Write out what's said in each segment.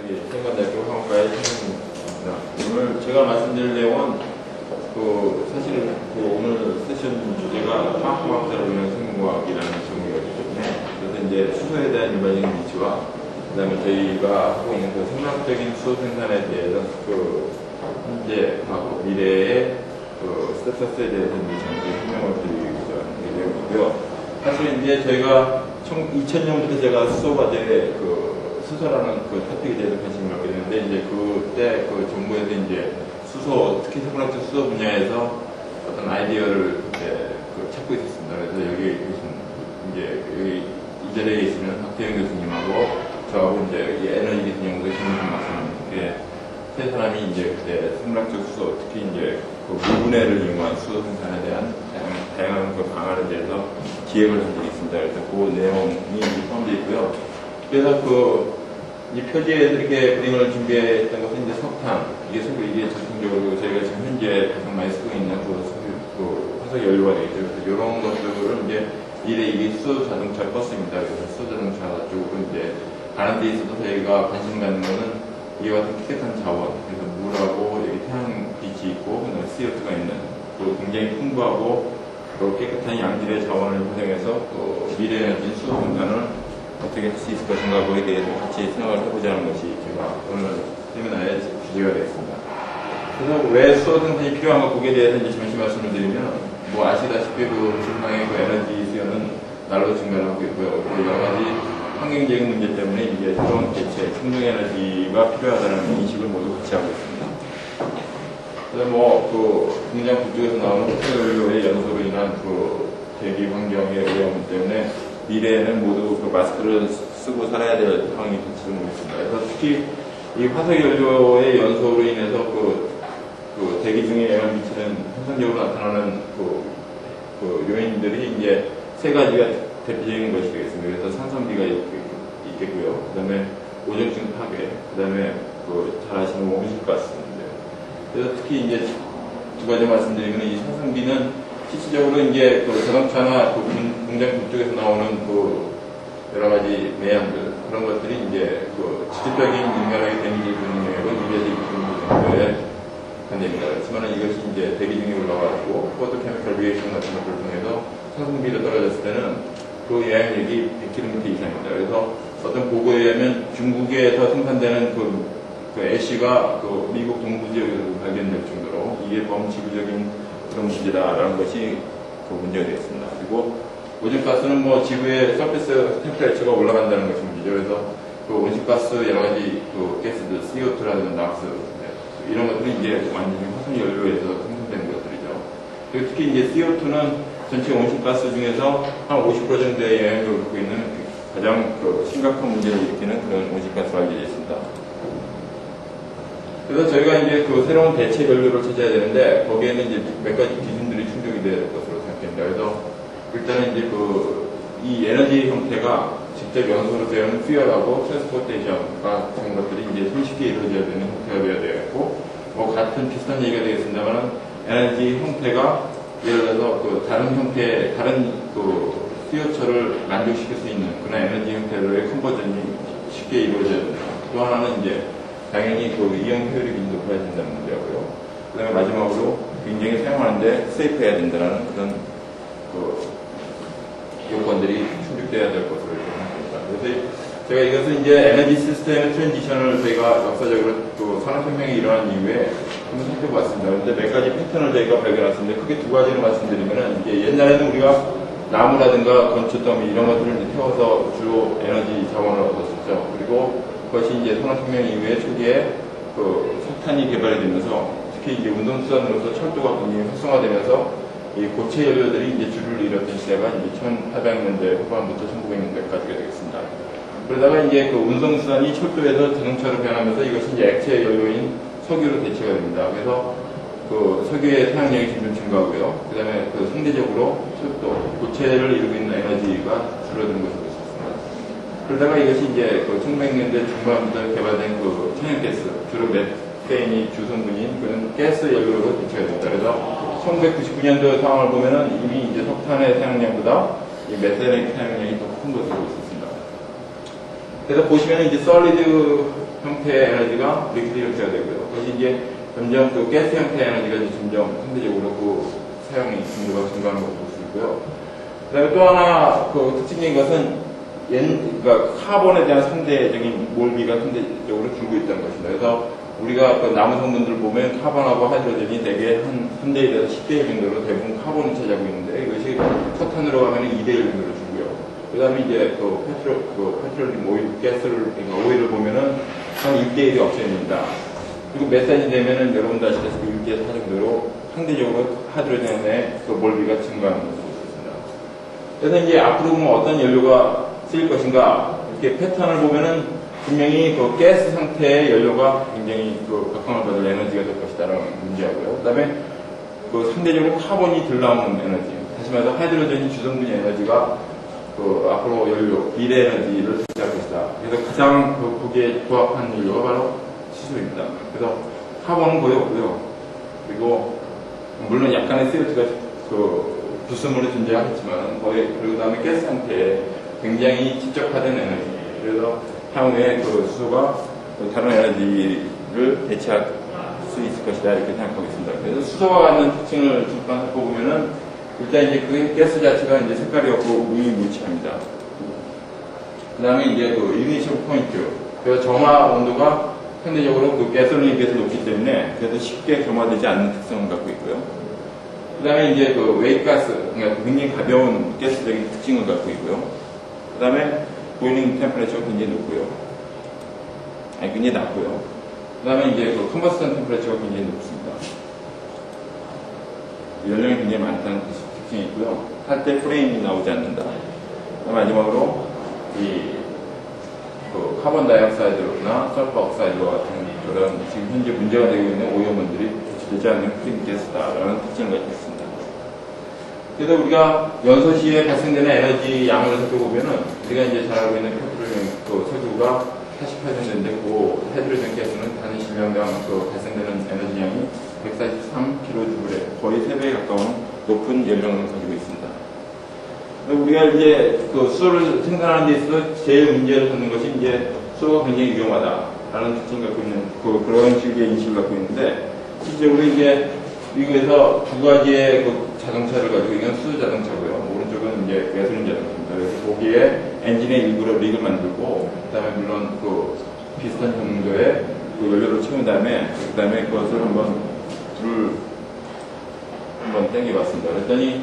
생관대학교 화학과의 최현입니다. 오늘 제가 말씀드릴 내용은 사실 오늘 세션 주제가 화학공학자로 인한 생명과학이라는 제목이기 때문에 그래서 이제 수소에 대한 일반적인 위치와 그다음에 저희가 하고 있는 생물학적인 수소 생산에 대해서 현재 하고 미래의 스테터스에 대해서 잠시 설명을 드리고자 하는 내용이고요. 사실 이제 저희가 2000년부터 제가 수소과제 수소라는 토픽에 대해서 관심을 갖게 되는데 이제 그때 정부에서 이제 수소 특히 생물학적 수소 분야에서 어떤 아이디어를 그때 찾고 있었습니다. 그래서 여기 여기 이 자리에 있으면 박태영 교수님하고 저하고 이제 에너지 기술 연구소 김민준 박사님 세 사람이 이제 그때 생물학적 수소 특히 이제 무분해를 이용한 수소 생산에 대한 다양한 방안에 대해서 기획을 한 적이 있습니다. 그래서 그 내용이 포함되어 있고요. 그래서 이 표지에 이렇게 그림을 준비했던 것은 이제 석탄, 이게 전통적으로 저희가 지금 현재 가장 많이 쓰고 있는 화석 연료가 되겠죠. 그래서 이런 것들은 이제 미래 이게 수소 자동차 버스입니다. 그래서 수소 자동차 쪽으로 이제 가는 데 있어서 저희가 관심 갖는 것은 이와 같은 깨끗한 자원, 그래서 물하고 여기 태양빛이 있고 그다음에 CO2가 있는 굉장히 풍부하고 깨끗한 양질의 자원을 활용해서 미래 에너지 수소 생산을 어떻게 할 수 있을 것인가 거기에 대해서 같이 생각을 해보자는 것이 제가 오늘 세미나의 주제가 되겠습니다. 그래서 왜 수소 생산이 필요한가 거기에 대해서 이제 잠시 말씀을 드리면 아시다시피 지구상의 에너지 수요는 날로 증가를 하고 있고요. 여러 가지 환경적인 문제 때문에 이제 새로운 대체, 충전 에너지가 필요하다는 인식을 모두 같이 하고 있습니다. 그래서 공장 북쪽에서 나오는 호수연료의 연소로 인한 대기 환경의 오염 때문에 미래에는 모두 마스크를 쓰고 살아야 될 상황이 될지도 모르겠습니다. 그래서 특히 이 화석연료의 연소로 인해서 대기 중에 영향을 미치는 현상적으로 나타나는 요인들이 이제 세 가지가 대표적인 것이 되겠습니다. 그래서 산성비가 있겠고요. 그 다음에 오존층 파괴, 그 다음에 잘 아시는 온실가스인데요. 그래서 특히 이제 두 가지 말씀드리면 이 산성비는 실질적으로 이제 자동차나 공장 북쪽에서 나오는 여러 가지 내양들 그런 것들이 이제 직접적인 인간에게 데미지 주는 영역은 2에서 2km 정도에 한답니다. 그렇지만 이것이 이제 대기 중에 올라가고 포토케미컬 리액션 같은 것들을 통해서 산성비가 떨어졌을 때는 그 영향력이 100km 이상입니다. 그래서 어떤 보고에 의하면 중국에서 생산되는 애쉬가 미국 동부 지역에서 발견될 정도로 이게 범지구적인 그런 문제다라는 것이 문제가 되었습니다. 그리고 오존가스는 지구의 서페이스 템퍼레처가 올라간다는 것이 문제죠. 그래서 온실가스 여러 가지 가스들, CO2라든가 낙스 이런 것들이 이제 완전히 화석 연료에서 생성되는 것들이죠. 그리고 특히 이제 CO2는 전체 온실가스 중에서 한 50% 정도의 영향력을 갖고 있는 가장 심각한 문제를 일으키는 그런 온실가스가 알려져 있습니다. 그래서 저희가 이제 새로운 대체 연료를 찾아야 되는데 거기에는 이제 몇 가지 기준들이 충족이 될 것으로 생각됩니다. 그래서 일단은 이제 이 에너지 형태가 직접 연소로 되는 퓨얼하고 트랜스포테이션 같은 것들이 이제 손쉽게 이루어져야 되는 형태가 되어야 되겠고 같은 비슷한 얘기가 되겠습니다만 에너지 형태가 예를 들어서 다른 형태, 다른 수요처를 만족시킬 수 있는 그런 에너지 형태로의 컨버전이 쉽게 이루어져야 된다. 또 하나는 이제 당연히 이용 효율이 높아야 된다는 문제고요. 그 다음에 마지막으로 굉장히 사용하는데 세이프해야 된다는 그런 요건들이 충족돼야 될 것으로 생각합니다. 그래서 제가 이것은 이제 에너지 시스템의 트랜지션을 저희가 역사적으로 산업혁명이 일어난 이후에 한번 살펴봤습니다. 그런데 몇 가지 패턴을 저희가 발견했습니다. 크게 두 가지를 말씀드리면 이제 옛날에는 우리가 나무라든가 건초더미 이런 것들을 이제 태워서 주로 에너지 자원을 얻었었죠. 그리고 그것이 이제 산업혁명 이후에 초기에 석탄이 개발이 되면서 특히 이제 운송수단으로서 철도가 굉장히 활성화되면서 이 고체 연료들이 이제 주를 이뤘던 시대가 이제 1800년대 후반부터 1900년대까지가 되겠습니다. 그러다가 이제 운송수단이 철도에서 자동차로 변하면서 이것이 이제 액체 연료인 석유로 대체가 됩니다. 그래서 석유의 사용량이 점점 증가하고요. 그 다음에 상대적으로 철도, 고체를 이루고 있는 에너지가 줄어드는 것으로 있었습니다. 그러다가 이것이 이제 1900년대 중반부터 개발된 천연가스, 주로 메테인이 주성분인 그런 가스 연료로 대체가 됩니다. 그래서 1999년도 상황을 보면은 이미 이제 석탄의 사용량보다 이 메테인의 사용량이 더 큰 것으로 있었습니다. 그래서 보시면은 이제 솔리드 형태의 에너지가 리퀴드 형태가 되고요. 그것이 이제 점점 그 가스 형태의 에너지가 이제 점점 상대적으로 그 사용이 빈도가 증가하는 것을 볼 수 있고요. 그 다음에 또 하나 그 특징적인 것은 그러니까 카본에 대한 상대적인 몰비가 상대적으로 줄고 있다는 것입니다. 그래서 우리가 그 나무 성분들 보면 카본하고 하이드로젠이 대개 한 3대 1에서 10대 1 정도로 대부분 카본을 차지하고 있는데 이것이 석탄으로 가면 2대 1 정도로 줄고요. 그 다음에 이제 그 페트롤리움 오일, 가스를, 그러니까 오일을 보면은 한 1대 1이 없어집니다. 그리고 메탄이 되면은 여러분도 아시다시피 1대 4 정도로 상대적으로 하이드로젠의 그 몰비가 증가하는 것을 볼 수 있습니다. 그래서 이제 앞으로 보면 어떤 연료가 쓰일 것인가, 이렇게 패턴을 보면은 분명히 그 가스 상태의 연료가 굉장히 그 각광을 받을 에너지가 될 것이다라는 문제하고요. 그 다음에 그 상대적으로 카본이 덜 나오는 에너지, 다시 말해서 하이드로젠이 주성분의 에너지가 그 앞으로 연료, 비례 에너지를 차지할 것이다. 그래서 가장 거기에 부합한 연료가 바로 수소입니다. 그래서 카본은 거의 없고요. 그리고 물론 약간의 CO2가 그 불순물이 존재하겠지만 거의, 그리고 다음에 가스 상태에 굉장히 집적화된 에너지. 그래서 향후에 그 수소가 다른 에너지를 대체할 수 있을 것이다 이렇게 생각하고 있습니다. 그래서 수소가 갖는 특징을 잠깐 살펴보면은 일단 이제 그 가스 자체가 이제 색깔이 없고 무의무치합니다. 그 다음에 이제 그 이그니션 포인트. 그래서 점화 온도가 상대적으로 그 가솔린에 비해서 높기 때문에 그래서 쉽게 점화되지 않는 특성을 갖고 있고요. 그 다음에 이제 그 웨이가스, 그러니까 굉장히 가벼운 가스적인 특징을 갖고 있고요. 그 다음에 보이링 템퍼레처가 굉장히 높고요. 굉장히 낮고요. 그 다음에 이제 그 컨버스턴 템퍼레처가 굉장히 높습니다. 연령이 굉장히 많다는 특징이 있고요. 탈 때 프레임이 나오지 않는다. 마지막으로 그 카본 다이옥사이드나 설파 옥사이드와 같은 그런 지금 현재 문제가 되고 있는 오염원들이 배출되지 않는 크림 가스다라는 특징을 가지고 있습니다. 그래서 우리가 연소 시에 발생되는 에너지 양을 살펴보면은 우리가 이제 잘 알고 있는 페트롤리움 그 석유가 48정도인데 그 하이드로젠 가스는 단 1시간당 그 발생되는 에너지 양이 143kJ, 거의 3배에 가까운 높은 연령을 가지고 있습니다. 우리가 이제 그 수소를 생산하는 데 있어서 제일 문제를 삼는 것이 이제 수소가 굉장히 위험하다라는 특징을 갖고 있는 그런 식의 인식을 갖고 있는데 실제로 이제 미국에서 두 가지의 그 자동차를 가지고 이건 수소 자동차고요. 오른쪽은 이제 가솔린 자동차입니다. 그래서 거기에 엔진의 일부러 릭을 만들고 그다음에 물론 그 비슷한 정도의 그 연료를 채운 다음에 그다음에 그것을 한번 불을 한번 땡겨봤습니다. 그랬더니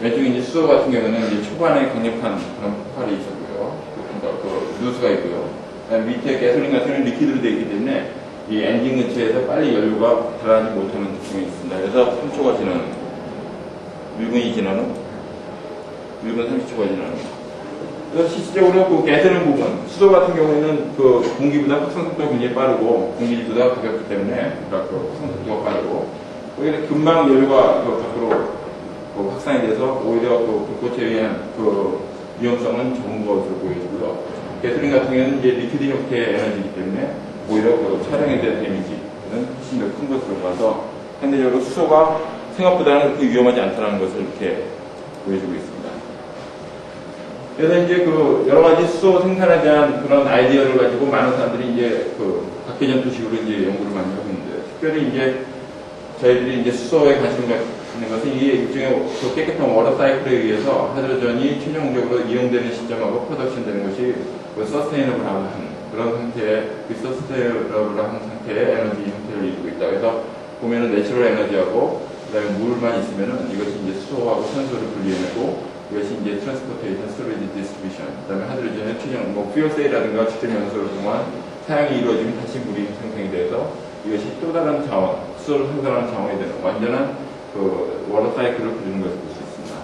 왼쪽에 이제 수소 같은 경우는 이제 초반에 강력한 그런 폭발이 있었고요. 그러니까 그 누수가 있고요. 그다음에 밑에 가솔린 같은 경우는 리퀴드로 되어 있기 때문에 이 엔진 근처에서 빨리 연료가 들어가지 못하는 특징이 있습니다. 그래서 3초가 지나는, 1분이 지나는, 1분 30초가 지나는. 그래서 실질적으로 그 가솔린 부분, 수소 같은 경우에는 그 공기보다 확산 속도가 굉장히 빠르고 공기보다 가볍기 때문에 그러니까 그 확산 속도가 빠르고 거기에 금방 연료가 그 밖으로 그 확산이 돼서 오히려 그 불꽃에 의한 그 위험성은 적은 것으로 보여지고요. 가솔린 같은 경우에는 이제 리퀴드 형태의 에너지이기 때문에 오히려 그 차량에 대한 데미지는 훨씬 더 큰 것으로 봐서 상대적으로 수소가 생각보다는 그렇게 위험하지 않다는 것을 이렇게 보여주고 있습니다. 그래서 이제 그 여러 가지 수소 생산에 대한 그런 아이디어를 가지고 많은 사람들이 이제 그 각계전 투식으로 이제 연구를 많이 하고 있는데 특별히 이제 저희들이 이제 수소에 관심을 갖는 것은 이게 일종의 그 깨끗한 워터 사이클에 의해서 하이드로전이 최종적으로 이용되는 시점하고 프로덕션 되는 것이 그 서스테이너블한 그런 상태의, 그 서스테이너블한 상태의 에너지 형태를 이루고 있다. 그래서 보면은 내추럴 에너지하고 그 다음에 물만 있으면은 이것이 이제 수소하고 산소를 분리해내고 이것이 이제 트랜스포테이션, 스토리지, 디스트리뷰션, 그 다음에 하이드로전의 최종, 뭐 퓨얼셀이라든가 직접 연소를 통한 사용이 이루어지면 다시 물이 생성이 돼서 이것이 또 다른 자원, 수소를 생산하는 자원이 되는 완전한 그 워터 사이클을 그리는 것을 볼 수 있습니다.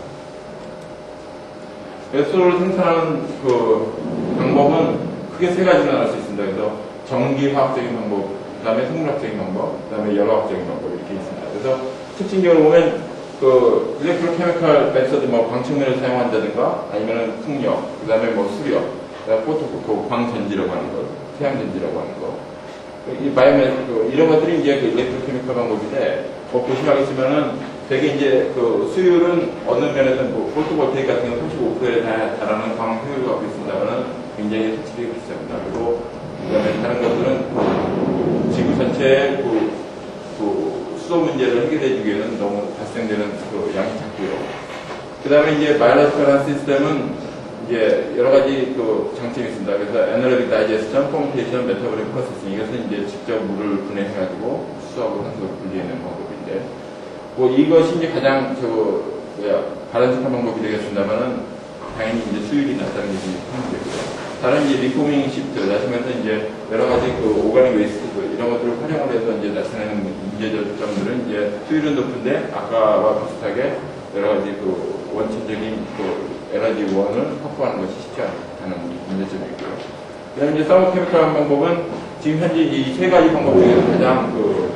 그래서 수소를 생산하는 그 방법은 크게 세 가지로 나눌 수 있습니다. 그래서 전기화학적인 방법, 그 다음에 생물학적인 방법, 그 다음에 열화학적인 방법 이렇게 있습니다. 그래서 특징적으로 보면 그 일렉트로케미컬 메서드 뭐 광측면을 사용한다든가 아니면은 풍력, 그 다음에 뭐 수력, 그 다음에 포토 광전지라고 하는 것, 태양전지라고 하는 것, 이 바이오메 이런 것들이 이제 그 일렉트로케미컬 방법인데 뭐 보시면 되게 이제 그 수율은 어느 면에서는 뭐 포토볼테이크 같은 경우는 35%에 달하는 광 효율을 갖고 있습니다만은 굉장히 솔직히 비쌉니다. 그리고 그다음에 다른 것들은 발생되는 그 양이 작고요. 그 다음에 이제 바이올로지컬한 시스템은 이제 여러 가지 그 장점이 있습니다. 그래서 에너로빅 다이제스션, 포멘테이션, 메타볼릭 프로세싱, 이것은 이제 직접 물을 분해해가지고 수소하고 산소를 분리해내는 방법인데, 뭐 이것이 이제 가장 바람직한 방법이 되겠습니다만은 당연히 이제 수율이 낮다는 게 큰 문제고요. 다른 이제 리포밍 시프트, 나중에서 이제 여러 가지 그 오가닉 웨이스트 이런 것들을 활용을 해서 이제 나타내는 문제점들은 이제 수율은 높은데 아까와 비슷하게 여러 가지 그 원천적인 그 에너지 원을 확보하는 것이 쉽지 않다는 문제점이 있고요. 그 다음에 이제 서머케미컬한 방법은 지금 현재 이 세 가지 방법 중에서 가장 그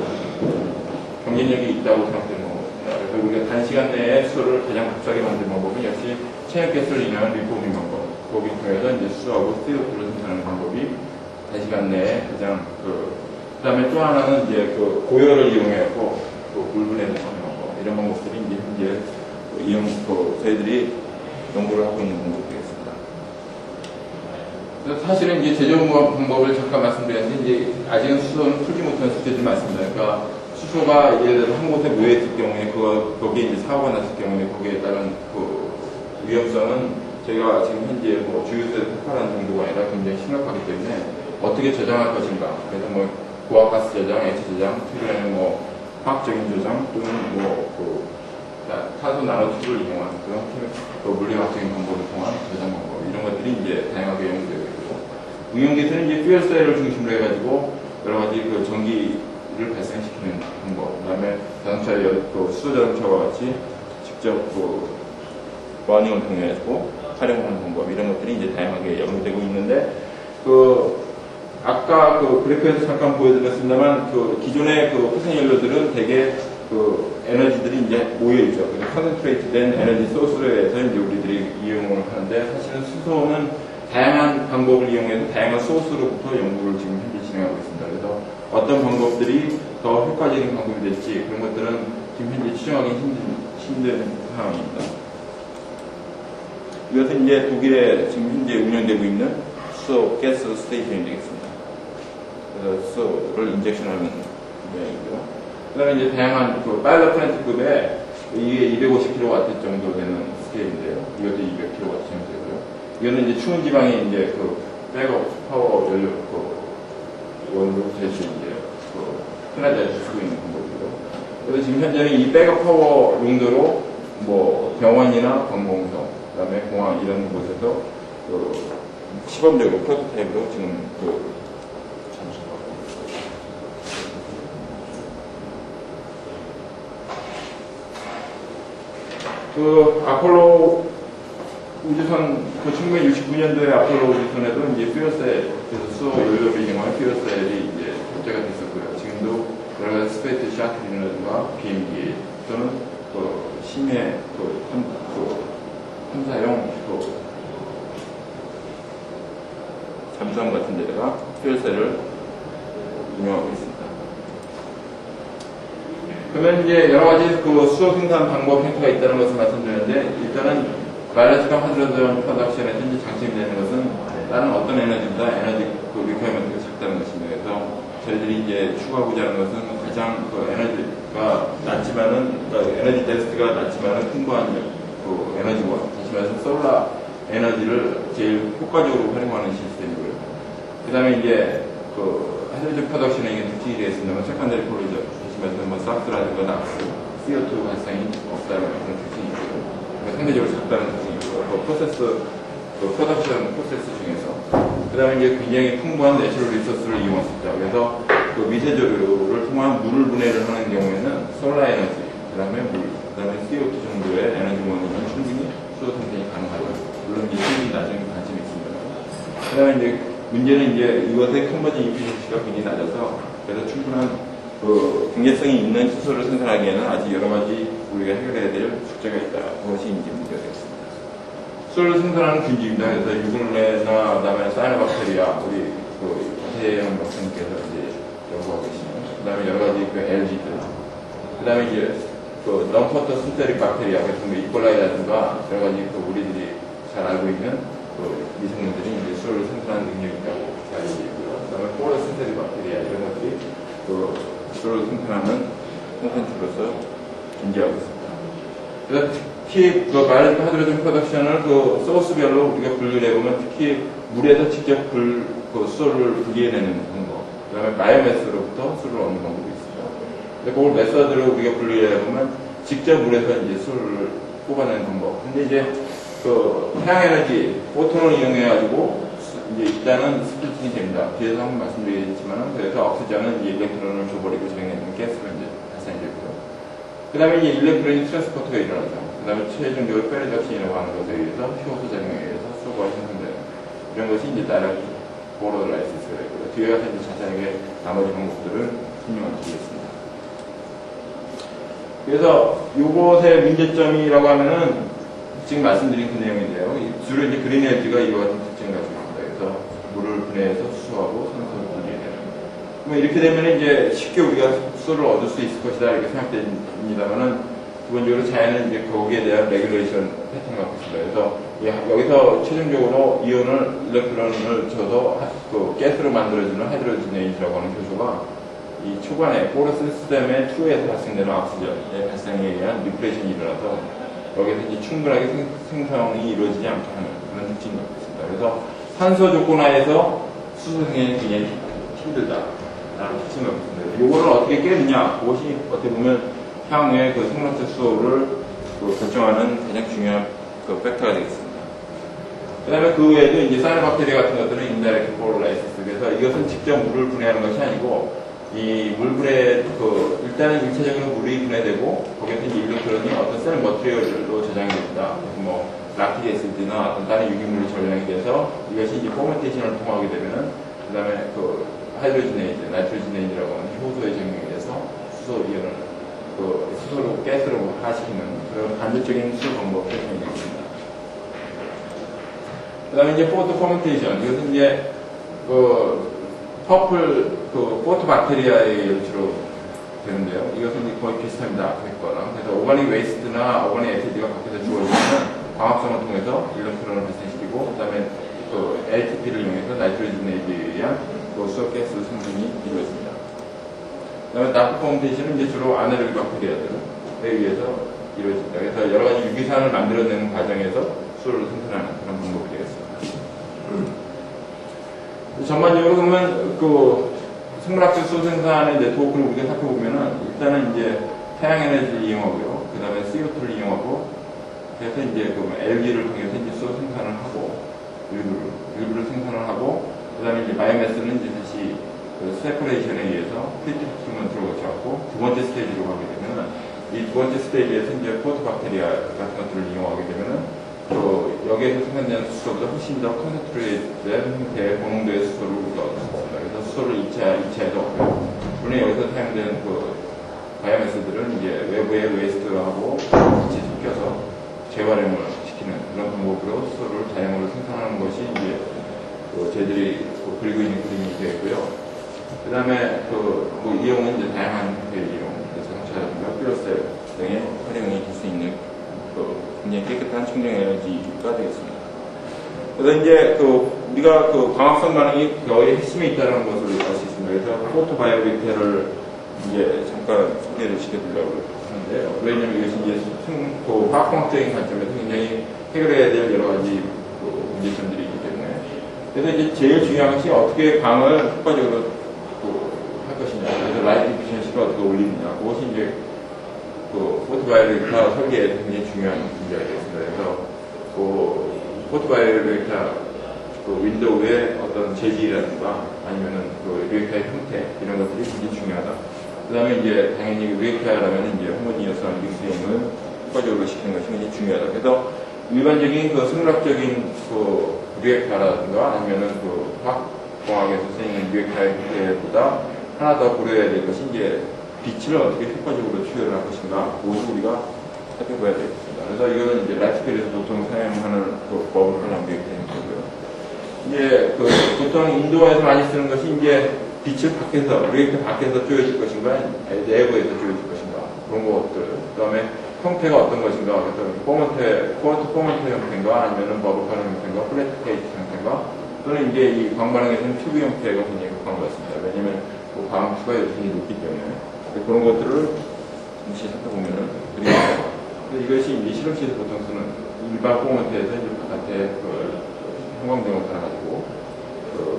경쟁력이 있다고 생각되는 방법입니다. 그래서 우리가 단시간 내에 수소를 가장 값싸게 만드는 방법은 역시 체력가스를 이용한 리포밍 방법. 거기 통해서 이제 수소하고 CO2를 생산하는 방법이 단시간 내에 가장 그 다음에 또 하나는 이제 그 고열을 이용해서 그 물분해를 하는 방법. 이런 방법들이 이제 현재 저희들이 연구를 하고 있는 방법이 되겠습니다. 그래서 사실은 이제 제조 방법을 잠깐 말씀드렸는데 이제 아직은 수소는 풀지 못한 숙제들이 많습니다. 그러니까 수소가 예를 들어서 한 곳에 모여있을 경우에 거기에 이제 사고가 났을 경우에 거기에 따른 그 위험성은 저희가 지금 현재 뭐 주유소에 폭발하는 정도가 아니라 굉장히 심각하기 때문에 어떻게 저장할 것인가. 그래서 뭐 고압가스 저장, 액체 저장, 특유의 뭐 화학적인 저장 또는 탄소 나노튜브를 이용한 그런 물리학적인 방법을 통한 저장 방법 이런 것들이 이제 다양하게 연구되고 있고, 응용기술은 이제 퓨얼셀을 중심으로 해가지고 여러 가지 그 전기를 발생시키는 방법, 그다음에 자동차의 수소 자동차와 같이 직접 버닝을 통해서 활용하는 방법 이런 것들이 이제 다양하게 연구되고 있는데 아까 그래프에서 잠깐 보여드렸습니다만 기존의 화석연료들은 대개 에너지들이 이제 모여있죠. 컨센트레이트된 에너지 소스로 해서 이제 우리들이 이용을 하는데 사실은 수소는 다양한 방법을 이용해서 다양한 소스로부터 연구를 지금 현재 진행하고 있습니다. 그래서 어떤 방법들이 더 효과적인 방법이 될지 그런 것들은 지금 현재 추정하기 힘든 상황입니다. 이것은 이제 독일에 지금 현재 운영되고 있는 수소 가스 스테이션이 되겠습니다. 그래서 수소를 인젝션하는 모양이고요. 그 다음에 이제 다양한 파일럿 플랜트급에 이게 250kW 정도 되는 스케일인데요. 이것도 200kW 정도 되고요. 이거는 이제 추운 지방에 이제 백업 파워 연료 원으로 제시 이제 편하게 쓰고 있는 방법이고요. 그래서 지금 현재는 이 백업 파워 용도로 뭐 병원이나 관공서, 그 다음에 공항 이런 곳에서 시범적으로 프로토타입으로 지금 아폴로 우주선 1969년도에 아폴로 우주선에도 이제 퓨얼셀, 그래서 수소 연료를 이용한 퓨얼셀이 이제 탑재가 됐었고요. 지금도 여러 가지 스페이스 샤틀이라든가 비행기 또는 심해 탐사용 잠수함 같은 데다가 퓨얼셀을 운영하고 있습니다. 그러면 이제 여러 가지 수소 생산 방법 형태가 있다는 것을 말씀드렸는데, 일단은 바이올로지컬 하드로전 프로덕션에 현재 장점이 되는 것은 다른 어떤 에너지보다 에너지 리퀘어먼트가 작다는 것입니다. 그래서 저희들이 이제 추구하고자 하는 것은 가장 에너지가 낮지만은, 에너지 데스트가 낮지만은 풍부한 에너지원, 다시 말해서 솔라 에너지를 제일 효과적으로 활용하는 시스템이고요. 그 다음에 이제 하드로전 프로덕션에 이게 특징이 되겠습니다만, 세컨더리 폴리전, 뭐 사프라든가 낙스, CO2 발생이 없다는 그런 특징이 있고요. 상대적으로 작다는 특징이 있고, 프로덕션 프로세스 중에서. 그 다음에 이제 굉장히 풍부한 내추럴 리소스를 이용할 수 있다. 그래서 미세조류를 통한 물을 분해를 하는 경우에는 솔라 에너지, 그 다음에 물, 그 다음에 CO2 정도의 에너지 원이면 충분히 수소 생산이 가능하고요. 물론 이 수율이 나중에 관점이 있습니다. 그 다음에 이제 문제는 이제 이것의 컨버전 이피션시가 굉장히 낮아서 그래서 충분한 경제성이 있는 수소를 생산하기에는 아직 여러 가지 우리가 해결해야 될 숙제가 있다. 그것이 이제 문제가 되겠습니다. 수소를 생산하는 균집입니다. 그래서 유글레나 그다음에 사이노박테리아, 우리 박태영 박사님께서 이제 연구하고 계시는, 그다음에 여러 가지 LG들, 그다음에 이제 넌퍼터 신테릭 박테리아 같은 이콜라이라든가 여러 가지 우리들이 잘 알고 있는 미생물들이 이제 수소를 생산하는 능력이 있다고 알려져 있고요. 그다음에 포러 신테릭 박테리아 이런 것들이 수소를 생산하는 콘센트로서 존재하고 있습니다. 그래서 특히 그 바이오리듬 하이드로젠 프로덕션을 그 소스별로 우리가 분류를 해보면 특히 물에서 직접 그 수소를 분리해내는 방법, 그 다음에 바이오매스로부터 수를 얻는 방법이 있습니다. 근데 그걸 메서드를 우리가 분류를 해보면 직접 물에서 이제 수를 뽑아내는 방법. 근데 이제 그 태양에너지, 포톤을 이용해가지고 이제 일단은 스플리팅이 됩니다. 뒤에서 한번 말씀드리겠지만은, 그래서 옥시전은 이제 일렉트론을 줘버리고 진행되는 가스가 이제 발생이 되고요. 그 다음에 이제 일렉트론이 트랜스포트가 일어나죠. 그 다음에 최종적으로 페리덕신이라고 하는 것에 의해서 효소 작용에 의해서 수소가 형성되는 이런 것이 이제 다른 포로라이시스가 되고요. 뒤에 가서 이제 자세하게 나머지 방법들을 설명을 드리겠습니다. 그래서 이것의 문제점이라고 하면은 지금 말씀드린 그 내용인데요. 주로 이제 그린 에너지가 이와 같은 특징을 가지고 있습니다. 그래서 물을 분해해서 수소하고 산소를 분리해내는. 그러면 이렇게 되면 이제 쉽게 우리가 수소를 얻을 수 있을 것이다 이렇게 생각됩니다만은 기본적으로 자연은 이제 거기에 대한 레귤레이션 패턴을 갖고 있습니다. 그래서 여기서 최종적으로 이온을 일렉트론을 줘서 그 가스로 만들어주는 하이드로지네이즈라고 하는 효소가 이 초반에 포로시스템의 2에서 발생되는 옥시전의 발생에 의한 뉴클레이션이 일어나서 여기서 이제 충분하게 생성이 이루어지지 않게 하는 그런 특징을 갖고 있습니다. 그래서 산소 조건 하에서 수소 생성이 굉장히 힘들다라는 특징을 갖고 있습니다. 이거를 어떻게 깨느냐, 그것이 어떻게 보면 향후에 그 생명체 수소를 결정하는 가장 중요한 그 팩터가 되겠습니다. 그 다음에 그 외에도 이제 사이노박테리아 같은 것들은 인다이렉트 포로라이시스. 그래서 이것은 직접 물을 분해하는 것이 아니고 이 물분해, 일단은 일차적으로 물이 분해되고, 거기에서 이제 일렉트론이 어떤 셀 머티리얼로 저장이 됩니다. 뭐, 락틱 애시드나 어떤 다른 유기물이 저장이 돼서, 이것이 이제 포멘테이션을 통하게 되면은, 그 다음에 그, 하이드로지네이즈, 나이트로지네이즈라고 하는 효소의 작용에 의해서 수소 이온을, 수소로, 가스로 하시키는 그런 간접적인 수소 방법을 설명드리겠습니다. 그 다음에 이제 포토 포멘테이션. 이것은 이제, 퍼플, 포토박테리아의 열주로 되는데요. 이것은 거의 비슷합니다. 그랬거나. 그래서 오가닉 웨이스트나 오가닉 에시드가 밖에서 주어지면 광합성을 통해서 일렉트론을 발생시키고, 그 다음에 LTP를 이용해서 나이트로지네이즈에 의한 수소가스 생성이 이루어집니다. 그 다음에 다크 포멘테이션은 이제 주로 아나로빅 박테리아들에 의해서 이루어집니다. 그래서 여러 가지 유기산을 만들어내는 과정에서 수소를 생산하는 그런 방법이 되겠습니다. 전반적으로 그러면 생물학적 수소 생산의 네트워크를 우리가 살펴보면은 일단은 이제 태양에너지를 이용하고요. 그 다음에 CO2를 이용하고 그래서 이제 LG를 통해서 이제 수소 생산을 하고 일부를 생산을 하고 그 다음에 이제 바이오매스는 이제 다시 세퍼레이션에 의해서 트리트먼트로 거쳐갖고 두 번째 스테이지로 가게 되면은 이 두 번째 스테이지에서 이제 포토박테리아 같은 것들을 이용하게 되면은 여기에서 생산되는 수소보다 훨씬 더 컨센트레이트된 형태의 고농도의 수소를 우리가 얻을 수 있습니다. 그래서 수소를 2차에도 얻고요. 물론 여기서 사용되는 바이오매스들은 이제 외부의 웨이스트하고 같이 섞여서 재활용을 시키는 그런 방법으로 수소를 다양으로 생산하는 것이 이제 저희들이 그리고 있는 그림이 되고요. 그 다음에 이용은 이제 다양한 형태의 이용, 자동차라든가 퓨어셀 등의 활용이 될 수 있는 굉장히 깨끗한 충전 에너지가 되겠습니다. 그래서 이제 우리가 광합성 반응이 거의 핵심에 있다는 것을 알 수 있습니다. 그래서 포토바이오리테를 이제 잠깐 소개를 시켜드리려고 하는데요. 왜냐면 이것이 이제 화학공학적인 관점에서 굉장히 해결해야 될 여러 가지 문제점들이 있기 때문에. 그래서 이제 제일 중요한 것이 어떻게 광을 효과적으로 할 것이냐. 그래서 라이트 디피션시를 어떻게 올리느냐. 그것이 이제 포토바이오리타 설계에 굉장히 중요한 문제가 되겠습니다. 그래서 포토바이오리타 윈도우의 어떤 재질이라든가 아니면은 리액터의 형태 이런 것들이 굉장히 중요하다. 그 다음에 이제 당연히 리액터라면 이제 호모지니어스한 믹스링을 효과적으로 시키는 것이 굉장히 중요하다. 그래서 일반적인 생물학적인 리액터라든가 아니면은 화학공학에서 쓰이는 리액터의 형태보다 하나 더 고려해야 될 것이 이제 빛을 어떻게 효과적으로 추혈을 할 것인가, 그것을 우리가 살펴봐야 되겠습니다. 그래서 이거는 이제 라이트필에서 보통 사용하는 법을 남기게 되는 거고요. 이제 보통 인도에서 많이 쓰는 것이 이제 빛을 밖에서, 리액터 밖에서 쪼여질 것인가, 내부에서 쪼여질 것인가, 그런 것들. 그 다음에 형태가 어떤 것인가, 포먼트 형태인가, 아니면은 버블카는 형태인가, 플래트 케이스 형태인가, 또는 이제 이 광반응에서는 튜브 형태가 굉장히 효과한 것 같습니다. 왜냐면 광수가 여전히 높기 때문에. 그런 것들을 잠시 살펴보면은, 이것이 이제 실험실에서 보통 쓰는 일반 포먼트에서 이제 바깥에 형광등을 달아가지고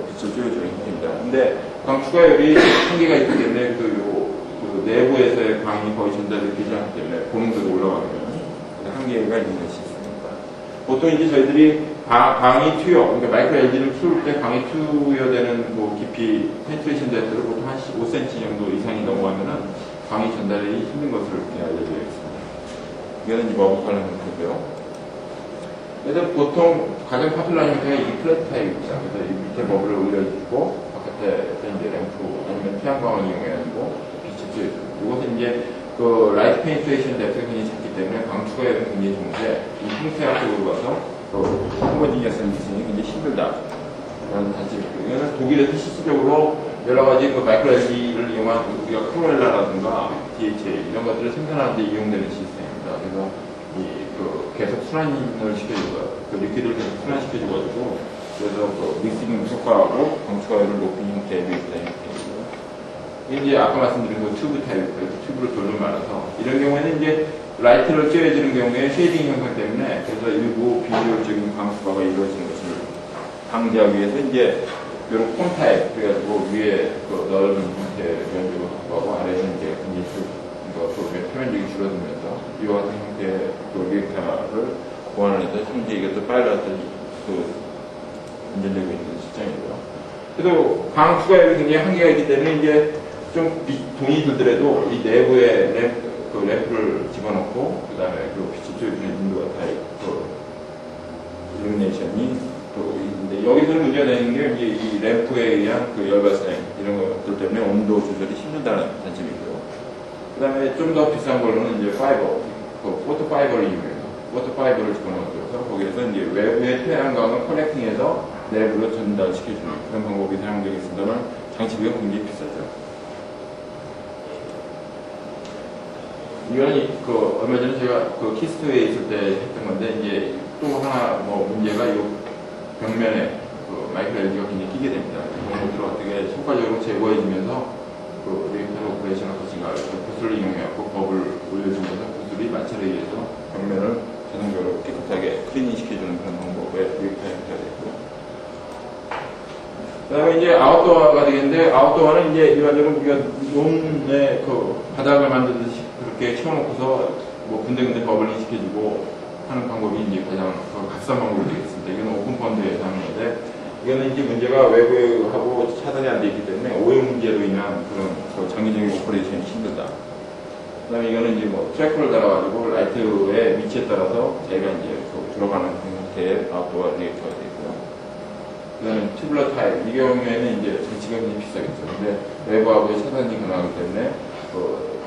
빛을 쬐어주는 형태입니다. 근데 광 추가열이 한계가 있기 때문에 그 내부에서의 광이 거의 전달되지 않기 때문에 고농도가 올라가면 한계가 있는 것이 있습니다. 보통 이제 저희들이 광이 투여, 그러니까 마이크로 LED를 키울 때 광이 투여되는 뭐 깊이 페네트레이션 데프트를 보통 한 5cm 정도 이상이 넘어가면은 광이 전달이 힘든 것으로 이렇게 알려져 있습니다. 이거는 이제 머블하는 형태고요. 그래서 보통 가장 파퓰러한 형태가 이 플랫 타입입니다. 그래서 이 밑에 머블을 올려주고 바깥에 이제 램프 아니면 태양광을 이용해가지고 빛이 쬐어줍니다. 이것은 이제 그 라이트 페니트레이션 데프트가 굉장히 작기 때문에 광 추가율은 굉장히 좋은데 이 형태와 쪽으로 가서 홈버딩에서 미싱이 굉장히 힘들다라는 단점이 있고, 이거는 독일에서 실질적으로 여러 가지 그 마이크로 LED를 이용한 우리가 크로엘라라든가 DHA 이런 것들을 생산하는 데 이용되는 시스템입니다. 그래서 계속 순환을 시켜주고, 리퀴드를 계속 순환시켜줘가지고, 그래서 믹싱 효과하고 광추가율을 높인 형태의 믹스된 형태이고요. 이게 아까 말씀드린 튜브 타입, 튜브를 돌려 말아서, 이런 경우에는 이제 라이트를 쬐어지는 경우에 쉐이딩 현상 때문에, 그래서 일부 비효율적인 광수가가 이루어지는 것을 방지하기 위해서 이제 이런 콘 타입, 그래가지고 위에 넓은 형태의 면적을 확보하고 아래에는 이제 굉장히 표면적이 줄어들면서 이와 같은 형태의 리액터를 보완해서 현재 이것도 파일럿을 운전되고 있는 시점이고요. 그래도 광 추가율이 굉장히 한계가 있기 때문에 이제 좀 돈이 들더라도 이 내부에 램프를 집어넣고 그 다음에 빛을 쬐어주는 인도어 타입 일루미네이션이 또 있는데, 여기서는 문제가 되는 게 이제 이 램프에 의한 열 발생 이런 것들 때문에 온도 조절이 힘들다는 단점이 있고요. 그 다음에 좀 더 비싼 걸로는 이제 파이버, 포토 파이버를 이용해서, 포토 파이버를 집어넣어서 거기에서 이제 외부의 태양광을 커넥팅해서 내부로 전달시켜주는 그런 방법이 사용되겠습니다만 장치비가 굉장히 비싸죠. 이거는 얼마 전에 제가 키스트에 있을 때 했던 건데, 이제 또 하나 문제가 이 벽면에 마이크로 LED가 굉장히 끼게 됩니다. 그런 것들을 어떻게 효과적으로 제거해주면서 리액터를 오퍼레이션할 것인가, 구슬을 이용해서 법을 올려주면서 구슬이 마찰에 의해서 벽면을 자동적으로 깨끗하게 클리닝 시켜주는 그런 방법의 리액터 형태가 되고요. 그 다음에 이제 아웃도어가 되겠는데, 아웃도어는 이제 일반적으로 우리가 롬의 바닥을 만들듯이 그렇게 채워놓고서 군데군데 버블링 시켜주고 하는 방법이 이제 가장 값싼 방법이 되겠습니다. 이건 오픈 펀드에서 하는 건데, 이거는 이제 문제가 외부하고 차단이 안 되어 있기 때문에 오염 문제로 인한 그런 장기적인 오퍼레이션이 힘들다. 그 다음에 이거는 이제 트래커를 달아가지고 라이트의 위치에 따라서 저희가 이제 들어가는 형태의 아웃도어 리액터가 되고요. 그 다음에 튜블러 타입, 이 경우에는 이제 장치가 굉장히 비싸겠죠. 근데 외부하고의 차단이 가능하기 때문에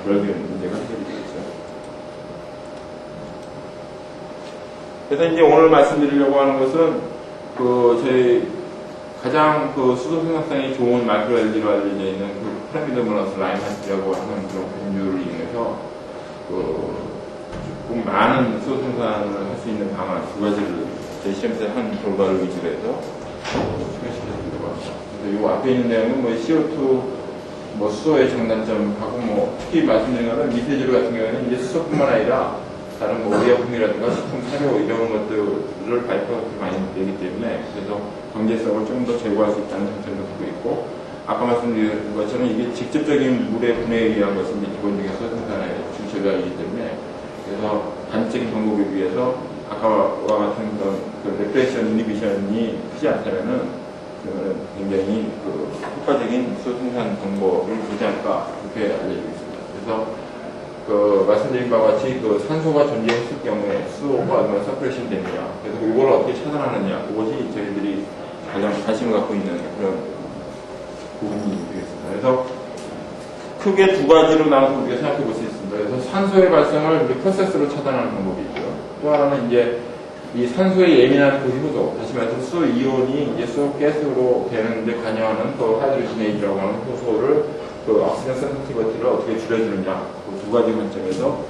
넓은 문제가 해결이 되겠죠. 그래서 이제 오늘 말씀드리려고 하는 것은 저희 가장 수소 생산성이 좋은 마이크로 LED로 알려져 있는 피라미드 모너스 라인하이트라고 하는 그런 분류를 이용해서 조금 많은 수소 생산을 할 수 있는 방안 두 가지를 제 시험에서 한 결과를 위주로 해서 소개시켜드리려고 합니다. 그래서 이 앞에 있는 내용은 CO2 수소의 장단점하고 특히 말씀드린 것은 미세재료 같은 경우에는 이제 수소뿐만 아니라 다른 의약품이라든가 식품 사료 이런 것들을 발표가 많이 되기 때문에, 그래서 경제성을 좀 더 제고할 수 있다는 장점도 갖고 있고, 아까 말씀드린 것처럼 이게 직접적인 물의 분해에 의한 것이 이제 기본적인 생산의 주 전략이기 때문에, 그래서 단적인 방법에 비해서 아까와 같은 그런 레프레션 이니비션이 크지 않다면은 그러면 굉장히 효과적인 수소 생산 방법을 보지 않을까 그렇게 알려지고 있습니다. 그래서 말씀드린 바와 같이 산소가 존재했을 경우에 수소가 얼마나 서프레션 되느냐, 그래서 이걸 어떻게 차단하느냐, 그것이 저희들이 가장 관심을 갖고 있는 그런 부분이 되겠습니다. 그래서 크게 두 가지로 나눠서 우리가 생각해 볼 수 있습니다. 그래서 산소의 발생을 프로세스로 차단하는 방법이 있고요. 또 하나는 이제 이 산소에 예민한 효소, 다시 말해서 수소 이온이 이제 수소 가스로 되는데 관여하는 하이드로지네이드라고 하는 효소를 옥시전 센서티비티를 어떻게 줄여주느냐, 두 가지 관점에서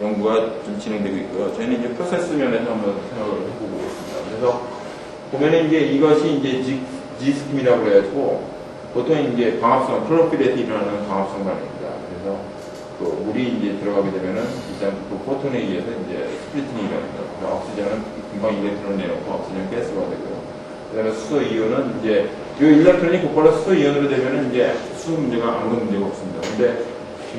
연구가 좀 진행되고 있고요. 저희는 이제 프로세스 면에서 한번 생각을 해보고 있습니다. 그래서 보면은 이제 이것이 이제 G스킴이라고 해가지고 보통 이제 광합성, 클로로필에서 일어나는 광합성 반응입니다. 그래서 그 물이 이제 들어가게 되면은 일단 그 포톤에 의해서 이제 스플리팅이 일어납니다. 옥시전은 금방 일렉트론을 내놓고 옥시전 가스가 되고요. 그 다음에 수소 이온은 이제 이 일렉트론이 곧바로 수소 이온으로 되면은 이제 수소 문제가 아무런 문제가 없습니다. 근데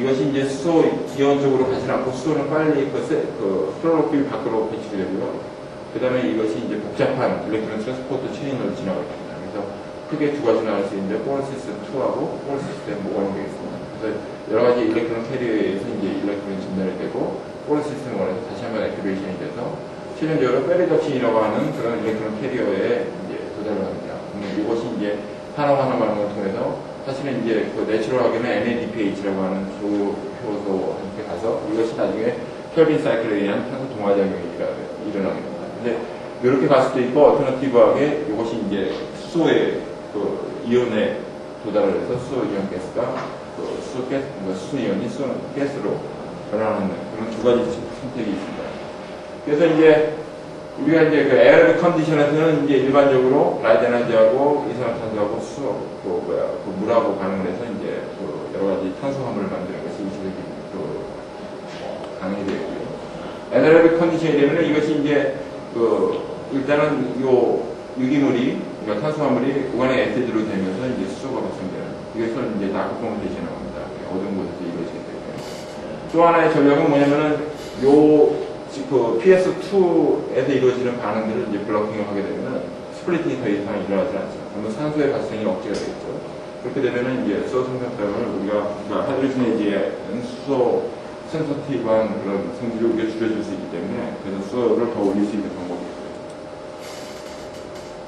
이것이 이제 수소 이온 쪽으로 가지 않고 수소는 빨리 그 클로로필 밖으로 배출이 되고요. 그 다음에 이것이 이제 복잡한 일렉트론 트랜스포트 체인으로 지나갑니다. 그래서 크게 두 가지 나올 수 있는데 포러시스 2하고 포러시스 1은 되겠습니다. 그래서 여러 가지 일렉트론 캐리어에 의해서 이제 일렉트론이 전달이 되고 포러 시스템 1에서 다시 한번 액티베이션이 돼서 최종적으로 페리덕신이라고 하는 그런 일렉트론 캐리어에 이제 도달을 합니다. 이것이 이제 산화환원 반응을 통해서 사실은 이제 그 내추럴하게는 NADPH라고 하는 조효소한테 가서 이것이 나중에 켈빈 사이클에 의한 탄소 동화작용이 일어나게 됩니다. 근데 이렇게 갈 수도 있고 얼터너티브하게 이것이 이제 수소의 그 이온에 도달을 해서 수소 이온 가스가 수소 이온이 수소 가스로 변화하는 그런 두 가지 선택이 있습니다. 그래서 이제 우리가 이제 그 에어로빅 컨디션에서는 이제 일반적으로 라이트 에너지하고 이산화탄소하고 그 물하고 반응을 해서 이제 그 여러 가지 탄수화물을 만드는 것이 일시적인 가능이 되고요. 에너로빅 컨디션이 되면 이것이 이제 일단은 요 유기물이 그러니까 탄수화물이 구간의 에티드로 되면서 이제 수소가 발생되는 이것은 이제 다크 포메이션이라고 합니다. 어두운 곳에서 이루어지게 되고요. 또 하나의 전략은 뭐냐면은 그 PS2에서 이루어지는 반응들을 이제 블러킹을 하게 되면 스플리팅이 더 이상 일어나지 않죠. 그러면 산소의 발생이 억제가 되겠죠. 그렇게 되면은 이제 수소 생산성을 우리가 하이드로지네이즈는 수소 센서티브한 그런 성질을 우리가 줄여줄 수 있기 때문에 그래서 수소를 더 올릴 수 있는 방법이 있어요.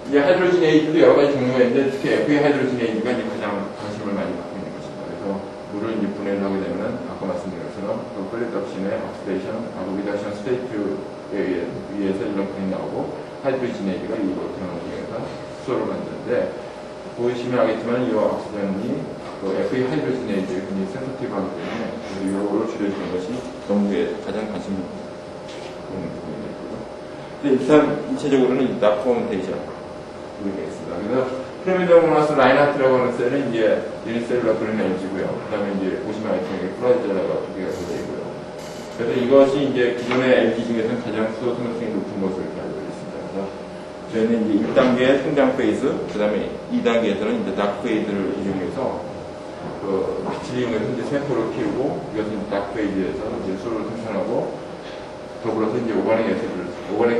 이제 하이드로지네이즈도 여러 가지 종류가 있는데 특히 FA 하이드로지네이즈가 이제 가장 관심을 많이 받고 있는 것입니다. 그래서 물을 이제 분해를 하게 되면은 아까 말씀드린 것처럼 그 플레이덕신의 옥시데이션, 리덕션 스테이트에 의해서 일렉트론이 나오고 하이드로지네이즈가 이 일렉트론을 이용해서 수소를 만드는데 보시면 알겠지만 이 옥시전이 그 FA 하이드로지네이즈에 굉장히 센서티브하기 때문에 이거를 줄여주는 것이 연구에 가장 관심을 보는 부분이고요. 근데 일단 인체적으로는 나포멘테이션 되겠습니다. 그래서 프레미더모나스 라인하트라고 하는 셀은 이제 유니셀룰러 그린 LG고요. 그 다음에 이제 보시면 알겠지만 플라젤라가 두 개가 되고요. 그래서 이것이 이제 기존의 LG 중에서는 가장 수소 생산성이 높은 것으로 알고 있습니다. 그래서 저희는 이제 1단계 성장 페이즈, 그 다음에 2단계에서는 이제 다크 페이즈를 이용해서 그 빛을 이용해서 이제 세포를 키우고 이것은 다크 페이즈에서 이제 수소를 생산하고 더불어서 이제 오가닉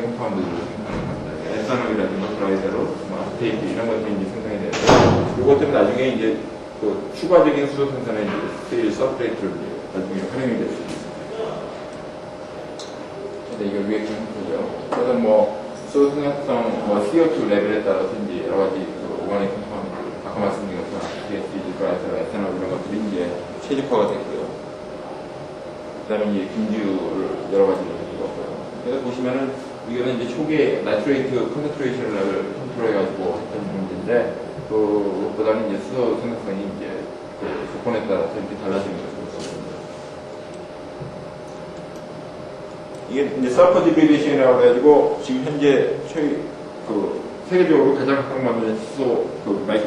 컴파운드를 생산합니다. 에탄올이라든가 드라이자로, 아스테이트 이런 것들이 이제 생산이 되는데 이것들은 나중에 이제 그 추가적인 수소 생산에 이제 세일 서브스트레이트를 나중에 활용이 될 수 있습니다. 근데 이걸 위에 좀 보죠. 그래서 수소 생산성, CO2 레벨에 따라서 이제 여러 가지 그 오가닉 컴파운드, 아까 말씀드린 것처럼 DSD, 드라이자로, 에탄올 이런 것들이 이제 최적화가 됐고요. 그 다음에 이제 김주를 여러 가지로 해주고요. 그래서 보시면은 이거는 이제 초기에 나트레이트 컨센트레이션 레벨 컨트롤해가지고 했던 문제인데 그것보다는 이제 수소 생산성이 이제 그 조건에 따라서 이렇게 달라지는 것을 볼 수 있습니다. 이게 이제 서퍼 디그레이션이라고 해가지고 지금 현재 세계적으로 가장 각광받는 수소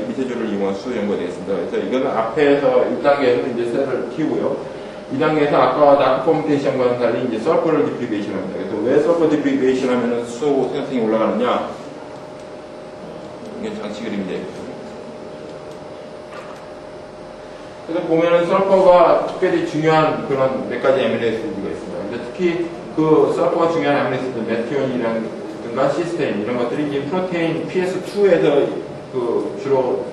미세조를 이용한 수소 연구가 되겠습니다. 그래서 이거는 앞에서 1단계에서 이제 셀을 키우고요. 2단계에서 아까 다크 포메이션과는 달리 이제 서퍼를 디프리베이션 합니다. 그래서 왜 서퍼 디프리베이션 하면은 수소 생산성이 올라가느냐? 이게 장치 그림이 되겠죠. 그래서 보면은 서퍼가 특별히 중요한 그런 몇 가지 에미네이즈가 있습니다. 근데 특히 그 서퍼가 중요한 에미네이즈들, 메티온이라든가 시스테인 이런 것들이 이제 프로테인 PS2에서 그 주로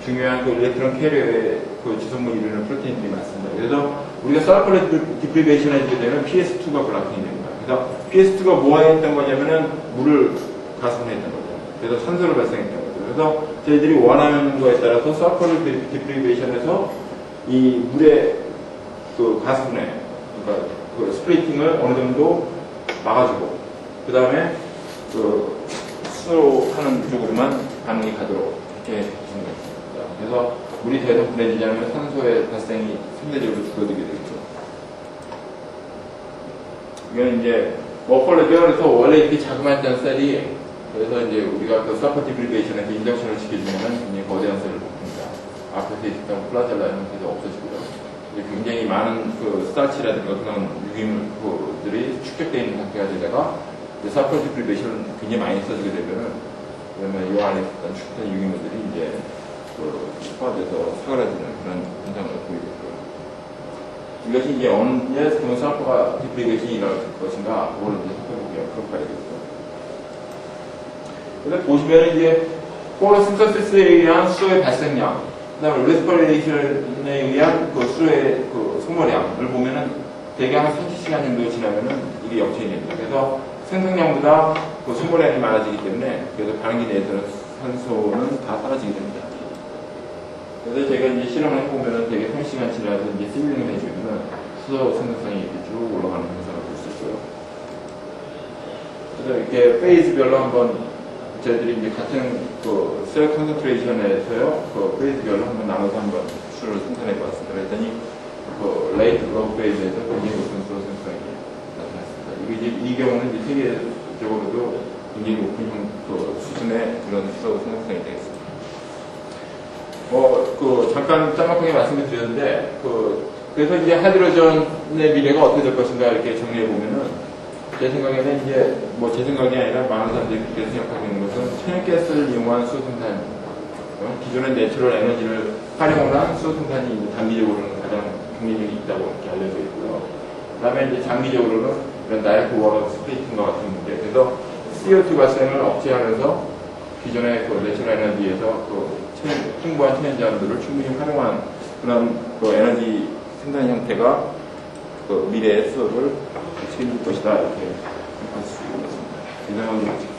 중요한 그 일렉트론 캐리어의 그 지속물 이루는 프로테인들이 많습니다. 그래서 우리가 서퍼를 디프리베이션 해주게 되면 PS2가 블락킹이 됩니다. 그래서 PS2가 뭐 했던 거냐면은 물을 가속했던 거죠. 그래서 산소를 발생했던 거죠. 그래서 저희들이 원하는 거에 따라서 서퍼를 디프리베이션해서 이 물의 그 가속분해, 그러니까 그 스플리팅을 어느 정도 막아주고, 그 다음에 그 수소로 하는 쪽으로만 반응이 가도록 이렇게 해주는 거죠. 그래서 물이 더 이상 분해지지 않으면 산소의 발생이 상대적으로 줄어들게 되겠죠. 이건 이제 머펄러죠. 그래서 원래 이렇게 자그마했던 셀이 그래서 이제 우리가 그 서퍼 디프리베이션에서 인덕션을 시켜주면 굉장히 거대한 셀을 뽑습니다. 앞에서 있었던 플라젤라 형태도 없어지고요. 굉장히 많은 그 스타치라든가 그런 유기물들이 축적되어 있는 상태가 되다가 서퍼 디프리베이션을 굉장히 많이 써주게 되면은 그러면 이 안에 있었던 축적된 유기물들이 이제 그 포화돼서 사그라지는 그런 현상을 보이게 되고요. 이것이 이제 언제 서퍼가 디프리베이션이 일어날 것인가 그걸 이제 살펴보기가 그런 거겠죠. 그래서 보시면은 이제 포로 신서시스에 의한 수소의 발생량, 그 다음에 레스퍼레이션에 의한 그 수소의 그 소모량을 보면은 대개 한 30시간 정도 지나면은 이게 역전이 됩니다. 그래서 생성량보다 그 소모량이 많아지기 때문에 그래서 반응기 내에서는 산소는 다 사라지게 됩니다. 그래서 제가 이제 실험을 해보면은 되게 30시간 지나서 이제 시뮬링을 해주면은 수소 생성성이 이렇게 쭉 올라가는 현상을 볼 수 있고요. 그래서 이렇게 페이즈별로 한번 저희들이 이제 같은 그 셀 컨센트레이션에서요, 그 페이즈별로 한번 나눠서 한번 수를 생산해 보았습니다. 그랬더니 그 레이트 로우 페이즈에서 굉장히 높은 수소 생성이 나타났습니다. 이 경우는 이제 세계적으로도 굉장히 높은 그 수준의 그런 수소 생성성이 되겠습니다. 잠깐 짤막하게 말씀을 드렸는데, 그래서 이제 하이드로전의 미래가 어떻게 될 것인가 이렇게 정리해 보면은, 제 생각에는 이제, 제 생각이 아니라 많은 사람들이 그렇게 생각하고 있는 것은 천연가스를 이용한 수소 생산, 기존의 내추럴 에너지를 활용한 수소 생산이 단기적으로는 가장 경쟁력이 있다고 이렇게 알려져 있고요. 그 다음에 이제 장기적으로는 이런 나이프와 스프레이팅과 같은 문제, 그래서 CO2 발생을 억제하면서 기존의 그 내추럴 에너지에서 풍부한 천연자원들을 충분히 활용한 그런 그 에너지 생산 형태가 그 미래의 수소를 책임질 것이다 이렇게 생각할 수 있습니다. 이상은